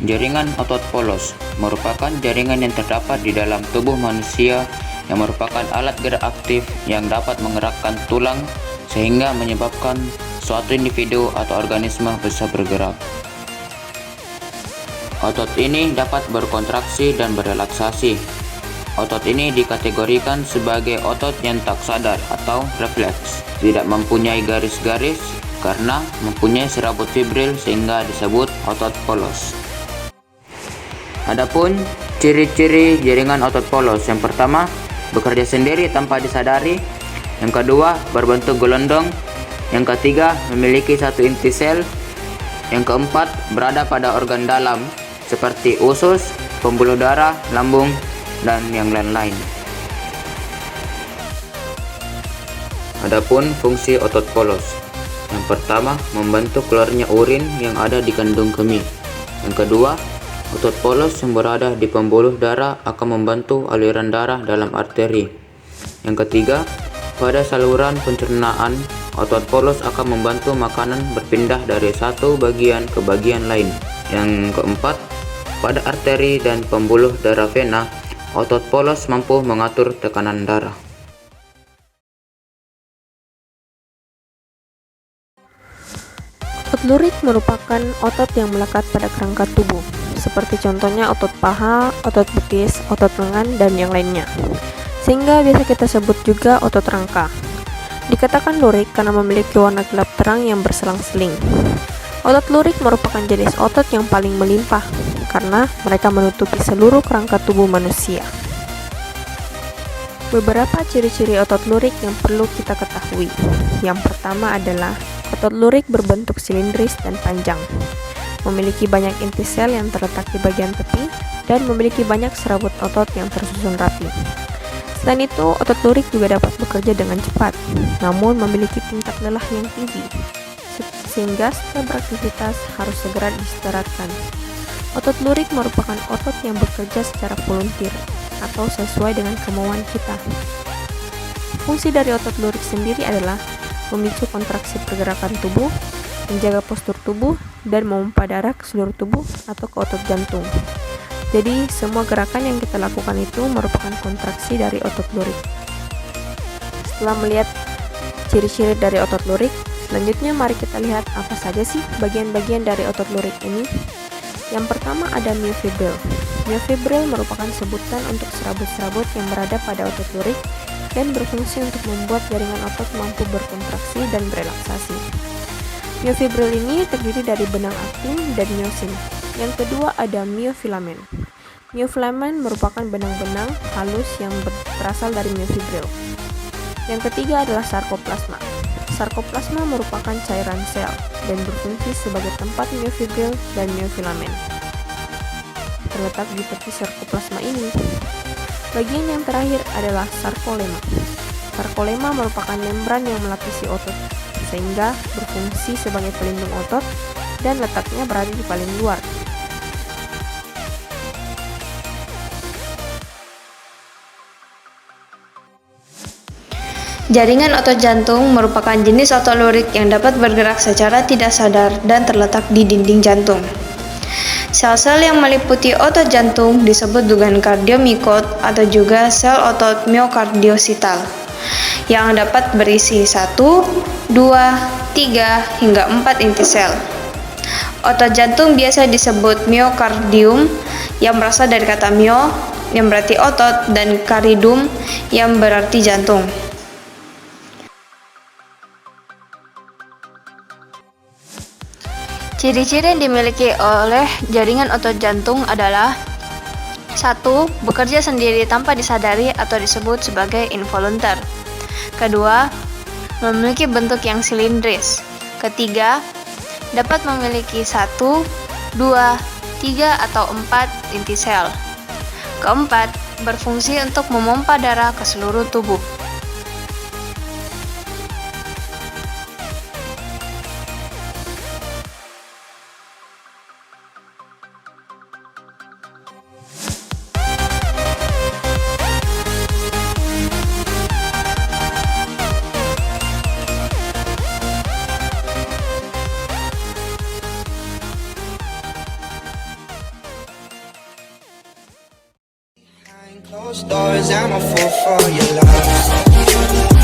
Jaringan otot polos merupakan jaringan yang terdapat di dalam tubuh manusia yang merupakan alat gerak aktif yang dapat menggerakkan tulang sehingga menyebabkan suatu individu atau organisme bisa bergerak. Otot ini dapat berkontraksi dan berelaksasi. Otot ini dikategorikan sebagai otot yang tak sadar atau refleks, tidak mempunyai garis-garis karena mempunyai serabut fibril sehingga disebut otot polos. Adapun ciri-ciri jaringan otot polos, yang pertama, bekerja sendiri tanpa disadari. Yang kedua, berbentuk gelondong. Yang ketiga, memiliki satu inti sel. Yang keempat, berada pada organ dalam seperti usus, pembuluh darah, lambung, dan yang lain-lain. Adapun fungsi otot polos, yang pertama, membantu keluarnya urin yang ada di kandung kemih. Yang kedua, otot polos yang berada di pembuluh darah akan membantu aliran darah dalam arteri. Yang ketiga, pada saluran pencernaan, otot polos akan membantu makanan berpindah dari satu bagian ke bagian lain. Yang keempat, pada arteri dan pembuluh darah vena, otot polos mampu mengatur tekanan darah. Otot lurik merupakan otot yang melekat pada kerangka tubuh, seperti contohnya otot paha, otot betis, otot lengan, dan yang lainnya. Sehingga biasa kita sebut juga otot rangka. Dikatakan lurik karena memiliki warna gelap terang yang berselang-seling. Otot lurik merupakan jenis otot yang paling melimpah, karena mereka menutupi seluruh kerangka tubuh manusia. Beberapa ciri-ciri otot lurik yang perlu kita ketahui. Yang pertama adalah otot lurik berbentuk silindris dan panjang, memiliki banyak inti sel yang terletak di bagian tepi, dan memiliki banyak serabut otot yang tersusun rapi. Selain itu, otot lurik juga dapat bekerja dengan cepat, namun memiliki tingkat lelah yang tinggi, sehingga setelah beraktivitas harus segera diistirahatkan. Otot lurik merupakan otot yang bekerja secara volunteer atau sesuai dengan kemauan kita. Fungsi dari otot lurik sendiri adalah memicu kontraksi pergerakan tubuh, menjaga postur tubuh, dan memompa darah ke seluruh tubuh atau ke otot jantung. Jadi, semua gerakan yang kita lakukan itu merupakan kontraksi dari otot lurik. Setelah melihat ciri-ciri dari otot lurik, selanjutnya mari kita lihat apa saja sih bagian-bagian dari otot lurik ini. Yang pertama ada myofibril. Myofibril merupakan sebutan untuk serabut-serabut yang berada pada otot lurik dan berfungsi untuk membuat jaringan otot mampu berkontraksi dan berelaksasi. Myofibril ini terdiri dari benang aktin dan myosin. Yang kedua ada myofilamen. Myofilamen merupakan benang-benang halus yang berasal dari myofibril. Yang ketiga adalah sarkoplasma. Sarkoplasma merupakan cairan sel dan berfungsi sebagai tempat myofibril dan myofilamen. Terletak di tepi sarkoplasma ini. Bagian yang terakhir adalah sarkolema. Sarkolema merupakan membran yang melapisi otot, sehingga berfungsi sebagai pelindung otot dan letaknya berada di paling luar. Jaringan otot jantung merupakan jenis otot lurik yang dapat bergerak secara tidak sadar dan terletak di dinding jantung. Sel-sel yang meliputi otot jantung disebut dugan kardiomikot atau juga sel otot miokardiosital yang dapat berisi 1, 2, 3, hingga 4 inti sel. Otot jantung biasa disebut miokardium yang berasal dari kata myo yang berarti otot dan karidum yang berarti jantung. Ciri-ciri yang dimiliki oleh jaringan otot jantung adalah 1. Bekerja sendiri tanpa disadari atau disebut sebagai involuntar. Kedua, memiliki bentuk yang silindris. Ketiga, dapat memiliki 1, 2, 3, atau 4 inti sel. Keempat, berfungsi untuk memompa darah ke seluruh tubuh. Closed doors, I'm a fool for your love.